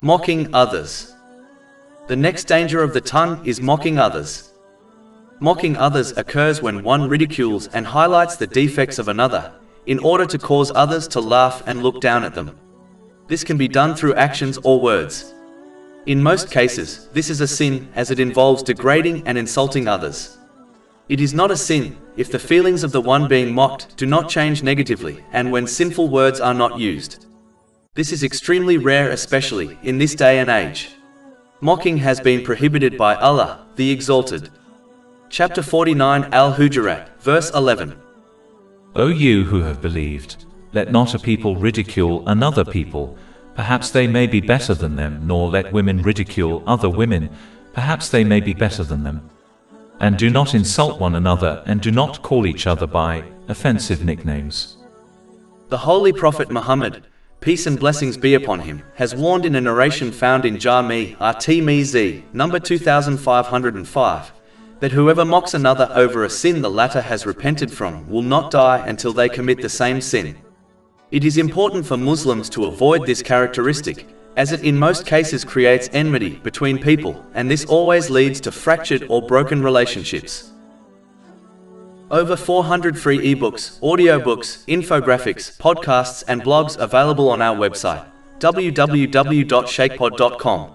Mocking others. The next danger of the tongue is mocking others. Mocking others occurs when one ridicules and highlights the defects of another, in order to cause others to laugh and look down at them. This can be done through actions or words. In most cases, this is a sin, as it involves degrading and insulting others. It is not a sin if the feelings of the one being mocked do not change negatively, and when sinful words are not used. This is extremely rare, especially in this day and age. Mocking has been prohibited by Allah, the Exalted. Chapter 49 Al-Hujurat, verse 11. O you who have believed, let not a people ridicule another people, perhaps they may be better than them, nor let women ridicule other women, perhaps they may be better than them. And do not insult one another, and do not call each other by offensive nicknames. The Holy Prophet Muhammad, peace and blessings be upon him, has warned in a narration found in Jami' at-Tirmidhi, number 2505, that whoever mocks another over a sin the latter has repented from will not die until they commit the same sin. It is important for Muslims to avoid this characteristic, as it in most cases creates enmity between people, and this always leads to fractured or broken relationships. Over 400 free ebooks, audiobooks, infographics, podcasts and blogs available on our website, www.shaykhpod.com.